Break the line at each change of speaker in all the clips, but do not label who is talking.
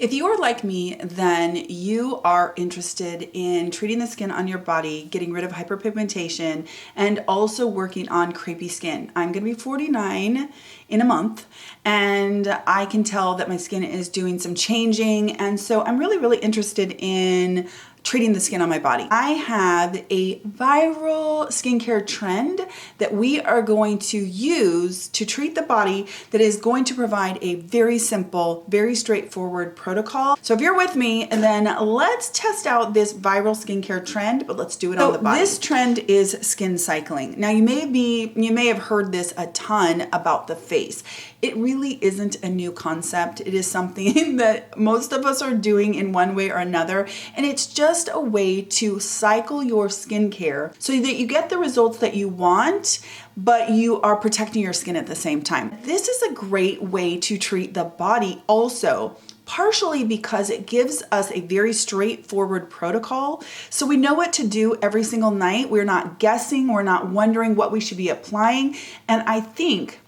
If you are like me, then you are interested in treating the skin on your body, getting rid of hyperpigmentation, and also working on crepey skin. I'm going to be 49 in a month, and I can tell that my skin is doing some changing, and so I'm really interested in treating the skin on my body. I have a viral skincare trend that we are going to use to treat the body that is going to provide a very simple, very straightforward protocol. So if you're with me, and then let's test out this viral skincare trend, but let's do it on the body. This trend is skin cycling. Now you may have heard this a ton about the face. It really isn't a new concept. It is something that most of us are doing in one way or another, and it's just a way to cycle your skincare so that you get the results that you want, but you are protecting your skin at the same time. This is a great way to treat the body also, partially because it gives us a very straightforward protocol. So we know what to do every single night. We're not guessing, we're not wondering what we should be applying. And I think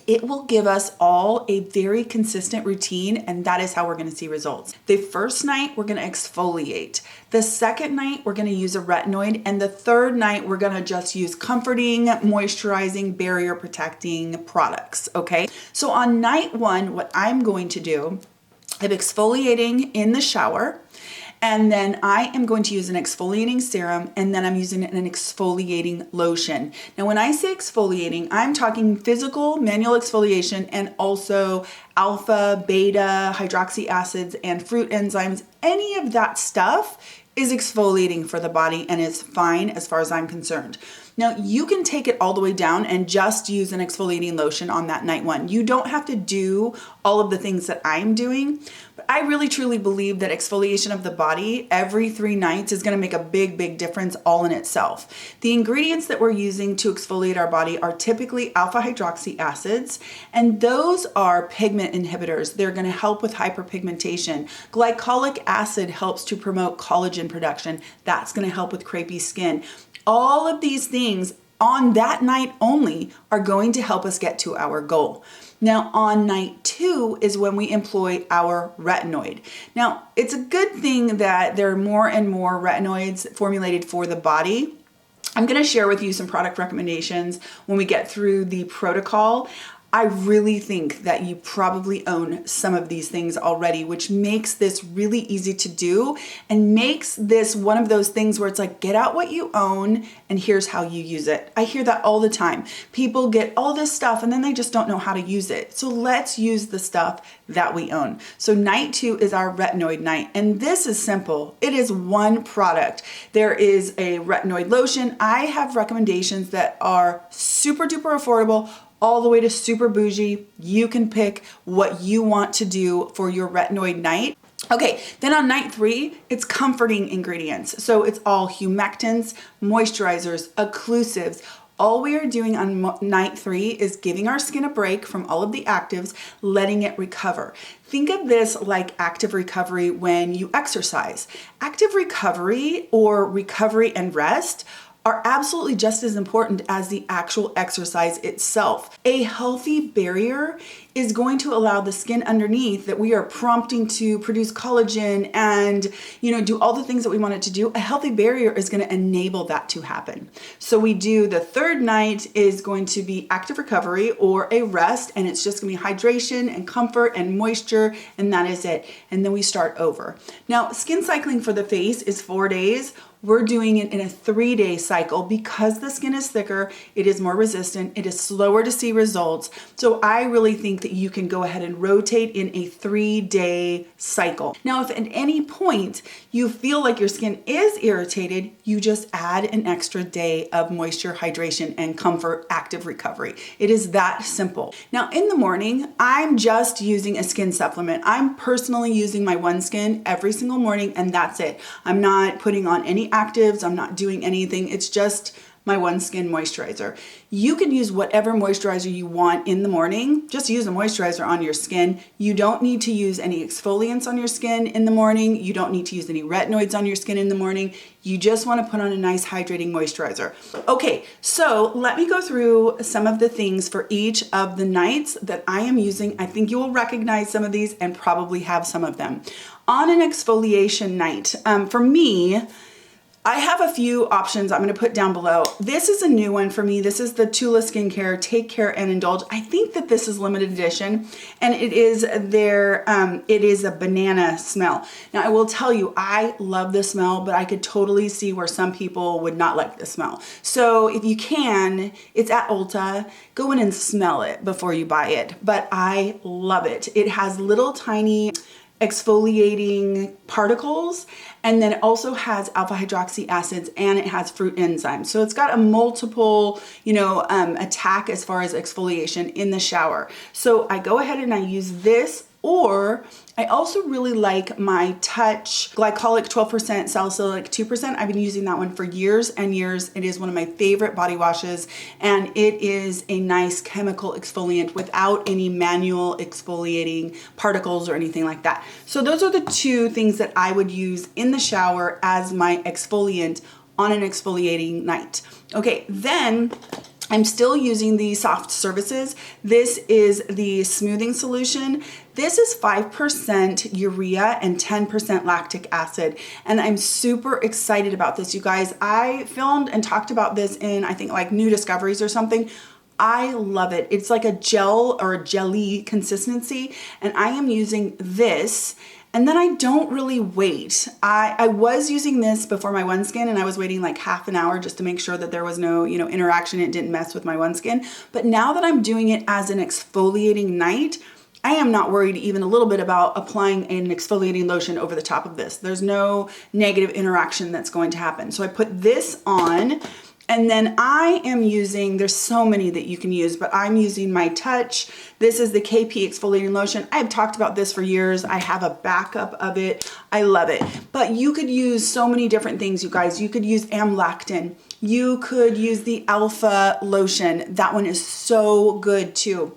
it will give us all a very consistent routine, and that is how we're going to see results. The first night, we're going to exfoliate. The second night, we're going to use a retinoid, and the third night, we're going to just use comforting, moisturizing, barrier protecting products, okay? So on night one, what I'm going to do, I'm exfoliating in the shower, and then I am going to use an exfoliating serum, and then I'm using an exfoliating lotion. Now, when I say exfoliating, I'm talking physical manual exfoliation and also alpha, beta, hydroxy acids, and fruit enzymes. Any of that stuff is exfoliating for the body and is fine as far as I'm concerned. Now, you can take it all the way down and just use an exfoliating lotion on that night one. You don't have to do all of the things that I'm doing, but I really truly believe that exfoliation of the body every 3 nights is going to make a big difference all in itself. The ingredients that we're using to exfoliate our body are typically alpha hydroxy acids, and those are pigment inhibitors. They're going to help with hyperpigmentation. Glycolic acid helps to promote collagen production. That's going to help with crepey skin. All of these things on that night only are going to help us get to our goal. Now, on night 2 is when we employ our retinoid. Now, it's a good thing that there are more and more retinoids formulated for the body. I'm going to share with you some product recommendations when we get through the protocol. I really think that you probably own some of these things already, which makes this really easy to do and makes this one of those things where it's like, get out what you own and here's how you use it. I hear that all the time. People get all this stuff and then they just don't know how to use it. So let's use the stuff that we own. So night 2 is our retinoid night, and this is simple. It is one product. There is a retinoid lotion. I have recommendations that are super duper affordable, all the way to super bougie. You can pick what you want to do for your retinoid night. Okay, then on night 3, it's comforting ingredients. So it's all humectants, moisturizers, occlusives. All we are doing on night 3 is giving our skin a break from all of the actives, letting it recover. Think of this like active recovery when you exercise. Active recovery or recovery and rest are absolutely just as important as the actual exercise itself. A healthy barrier is going to allow the skin underneath that we are prompting to produce collagen and, do all the things that we want it to do. A healthy barrier is going to enable that to happen. So we do the third night is going to be active recovery or a rest, and it's just going to be hydration and comfort and moisture, and that is it. And then we start over. Now, skin cycling for the face is 4 days. We're doing it in a 3-day cycle because the skin is thicker, it is more resistant, it is slower to see results. So I really think that you can go ahead and rotate in a 3-day cycle. Now, if at any point you feel like your skin is irritated, you just add an extra day of moisture, hydration, and comfort, active recovery. It is that simple. Now, in the morning, I'm just using a skin supplement. I'm personally using my OneSkin every single morning, and that's it. I'm not putting on any actives. I'm not doing anything. It's just my OneSkin moisturizer. You can use whatever moisturizer you want in the morning. Just use a moisturizer on your skin. You don't need to use any exfoliants on your skin in the morning. You don't need to use any retinoids on your skin in the morning. You just want to put on a nice hydrating moisturizer. Okay, so let me go through some of the things for each of the nights that I am using. I think you will recognize some of these and probably have some of them. On an exfoliation night, for me, I have a few options I'm going to put down below. This is a new one for me. This is the Tula Skincare Take Care and Indulge. I think that this is limited edition, and it is it is a banana smell. Now, I will tell you, I love the smell, but I could totally see where some people would not like the smell. So if you can, it's at Ulta, go in and smell it before you buy it. But I love it. It has little tiny exfoliating particles, and then it also has alpha hydroxy acids, and it has fruit enzymes. So it's got a multiple, attack as far as exfoliation in the shower. So I go ahead and I use this, or I also really like my Touch Glycolic 12%, Salicylic 2%. I've been using that one for years and years. It is one of my favorite body washes, and it is a nice chemical exfoliant without any manual exfoliating particles or anything like that. So those are the two things that I would use in the shower as my exfoliant on an exfoliating night. Okay, then I'm still using the soft services. This is the smoothing solution. This is 5% urea and 10% lactic acid. And I'm super excited about this, you guys. I filmed and talked about this in, I think, like New Discoveries or something. I love it. It's like a gel or a jelly consistency, and I am using this. And then I don't really wait. I was using this before my OneSkin, and I was waiting like half an hour just to make sure that there was no, interaction. It didn't mess with my OneSkin. But now that I'm doing it as an exfoliating night, I am not worried even a little bit about applying an exfoliating lotion over the top of this. There's no negative interaction that's going to happen. So I put this on. And then I am using, there's so many that you can use, but I'm using my Touch. This is the KP Exfoliating Lotion. I've talked about this for years. I have a backup of it. I love it. But you could use so many different things, you guys. You could use amlactin. You could use the Alpha Lotion. That one is so good too.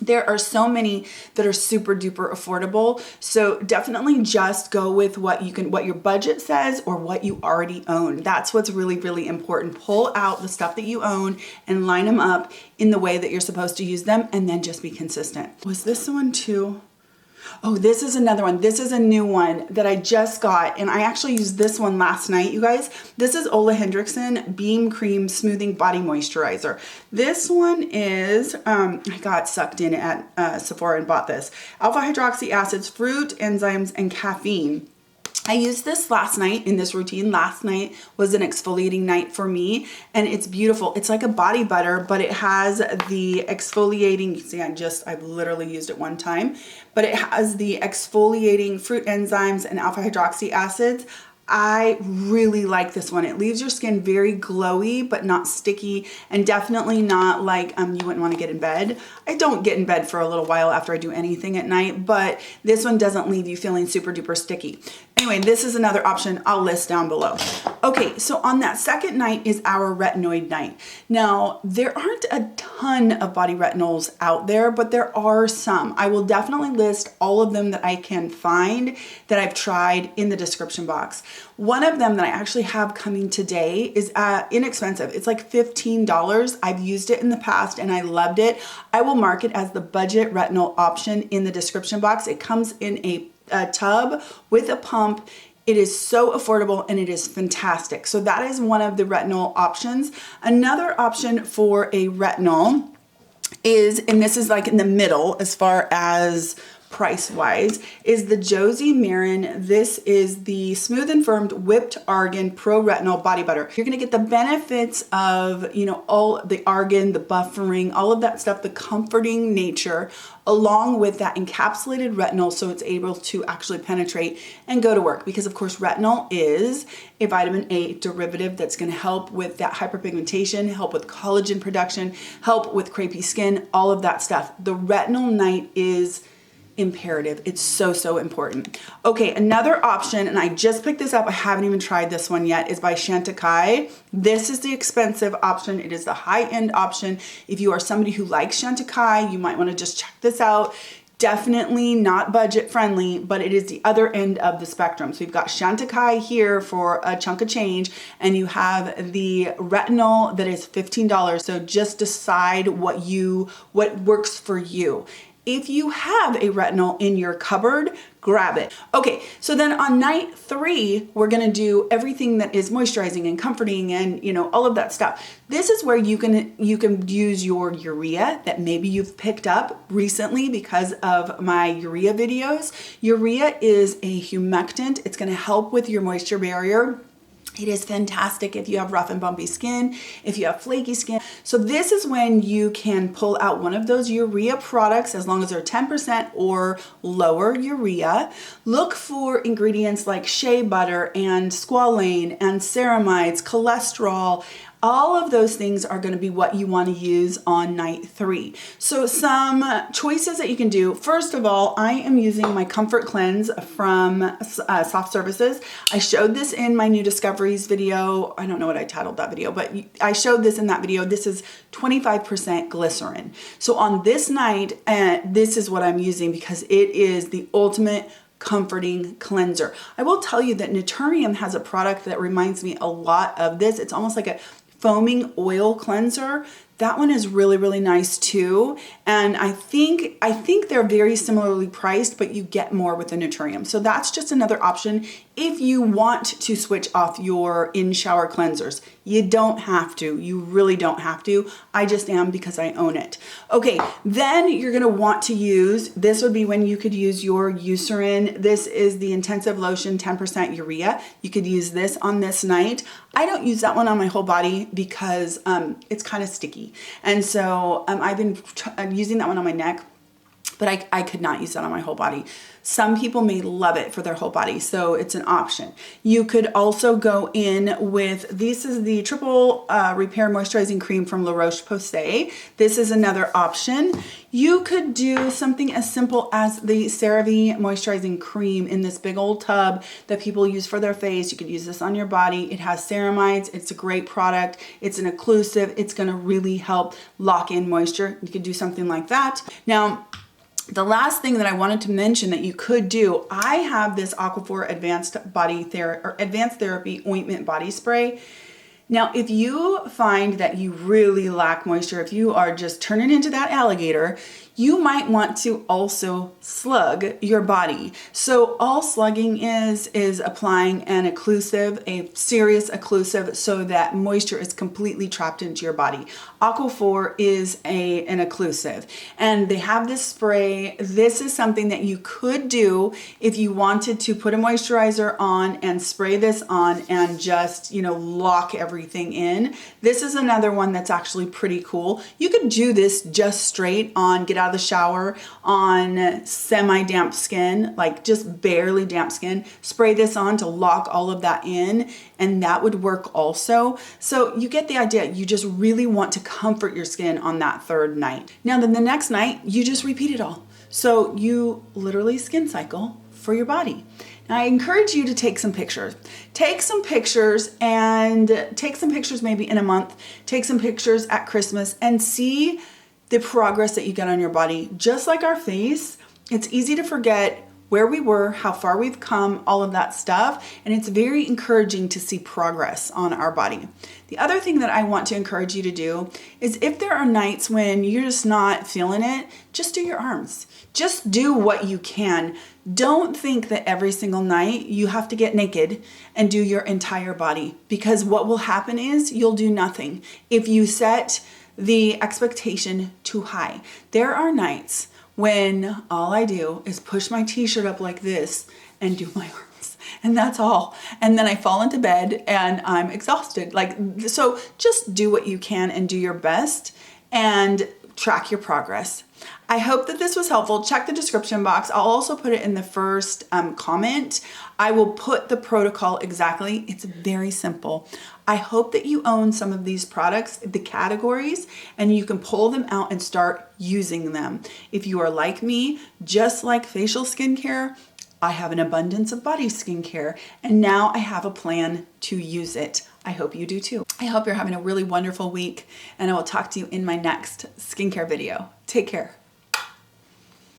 There are so many that are super duper affordable. So definitely just go with what your budget says or what you already own. That's what's really, really important. Pull out the stuff that you own and line them up in the way that you're supposed to use them, and then just be consistent. Was this the one too? Oh, this is another one. This is a new one that I just got, and I actually used this one last night, you guys. This is Ole Hendrickson Beam Cream Smoothing Body Moisturizer. This one is, I got sucked in at Sephora and bought this. Alpha hydroxy acids, fruit, enzymes, and caffeine. I used this last night in this routine. Last night was an exfoliating night for me, and it's beautiful. It's like a body butter, but it has the exfoliating, you see, I've literally used it one time, but it has the exfoliating fruit enzymes and alpha hydroxy acids. I really like this one. It leaves your skin very glowy, but not sticky, and definitely not like you wouldn't want to get in bed. I don't get in bed for a little while after I do anything at night, but this one doesn't leave you feeling super duper sticky. Anyway, this is another option I'll list down below. Okay, so on that second night is our retinoid night. Now, there aren't a ton of body retinols out there, but there are some. I will definitely list all of them that I can find that I've tried in the description box. One of them that I actually have coming today is inexpensive. It's like $15. I've used it in the past and I loved it. I will mark it as the budget retinol option in the description box. It comes in a tub with a pump. It is so affordable and it is fantastic. So that is one of the retinol options. Another option for a retinol is, and this is like in the middle as far as price wise, is the Josie Marin. This is the Smooth and Firmed Whipped Argan Pro Retinol Body Butter. You're gonna get the benefits of, all the argan, the buffering, all of that stuff, the comforting nature, along with that encapsulated retinol, so it's able to actually penetrate and go to work. Because of course, retinol is a vitamin A derivative that's gonna help with that hyperpigmentation, help with collagen production, help with crepey skin, all of that stuff. The retinol night is imperative. It's so, so important. Okay, another option, and I just picked this up, I haven't even tried this one yet, is by Chantecaille. This is the expensive option. It is the high-end option. If you are somebody who likes Chantecaille, you might want to just check this out. Definitely not budget friendly, but it is the other end of the spectrum. So you've got Chantecaille here for a chunk of change, and you have the Retinol that is $15. So just decide what works for you. If you have a retinol in your cupboard, grab it. Okay, so then on night 3, we're gonna do everything that is moisturizing and comforting and, you know, all of that stuff. This is where you can use your Urea that maybe you've picked up recently because of my Urea videos. Urea is a humectant. It's gonna help with your moisture barrier. It is fantastic if you have rough and bumpy skin, if you have flaky skin. So this is when you can pull out one of those Urea products, as long as they're 10% or lower Urea. Look for ingredients like Shea Butter and Squalene and Ceramides, cholesterol. All of those things are going to be what you want to use on night 3. So some choices that you can do. First of all, I am using my Comfort Cleanse from Soft Services. I showed this in my New Discoveries video. I don't know what I titled that video, but I showed this in that video. This is 25% glycerin. So on this night, this is what I'm using because it is the ultimate comforting cleanser. I will tell you that Naturium has a product that reminds me a lot of this. It's almost like a foaming oil cleanser. That one is really, really nice too. And I think they're very similarly priced, but you get more with the Naturium. So that's just another option if you want to switch off your in-shower cleansers. You don't have to. You really don't have to. I just am because I own it. Okay, then you're gonna want to use, this would be when you could use your Eucerin. This is the Intensive Lotion 10% Urea. You could use this on this night. I don't use that one on my whole body because it's kind of sticky. And so I've been using that one on my neck, but I could not use that on my whole body. Some people may love it for their whole body, so it's an option. You could also go in with, this is the Triple Repair Moisturizing Cream from La Roche-Posay. This is another option. You could do something as simple as the CeraVe Moisturizing Cream in this big old tub that people use for their face. You could use this on your body. It has ceramides. It's a great product. It's an occlusive. It's gonna really help lock in moisture. You could do something like that. Now, the last thing that I wanted to mention that you could do, I have this Aquaphor Advanced Therapy Ointment Body Spray. Now, if you find that you really lack moisture, if you are just turning into that alligator, you might want to also slug your body. So all slugging is applying an occlusive, a serious occlusive, so that moisture is completely trapped into your body. Aquaphor is an occlusive, and they have this spray. This is something that you could do if you wanted to put a moisturizer on and spray this on and just, you know, lock everything in. This is another one that's actually pretty cool. You could do this just straight on, get out of the shower on semi-damp skin, like just barely damp skin. Spray this on to lock all of that in, and that would work also. So you get the idea. You just really want to comfort your skin on that 3rd night. Now then the next night, you just repeat it all. So you literally skin cycle for your body. Now I encourage you to take some pictures. Take some pictures and take some pictures maybe in a month. Take some pictures at Christmas and see the progress that you get on your body. Just like our face, it's easy to forget where we were, how far we've come, all of that stuff. And it's very encouraging to see progress on our body. The other thing that I want to encourage you to do is if there are nights when you're just not feeling it, just do your arms. Just do what you can. Don't think that every single night you have to get naked and do your entire body, because what will happen is you'll do nothing if you set the expectation too high. There are nights when all I do is push my t-shirt up like this and do my arms, and that's all. And then I fall into bed and I'm exhausted. So just do what you can and do your best, and track your progress. I hope that this was helpful. Check the description box. I'll also put it in the first comment. I will put the protocol exactly. It's very simple. I hope that you own some of these products, the categories, and you can pull them out and start using them. If you are like me, just like facial skincare, I have an abundance of body skincare, and now I have a plan to use it. I hope you do too. I hope you're having a really wonderful week, and I will talk to you in my next skincare video. Take care.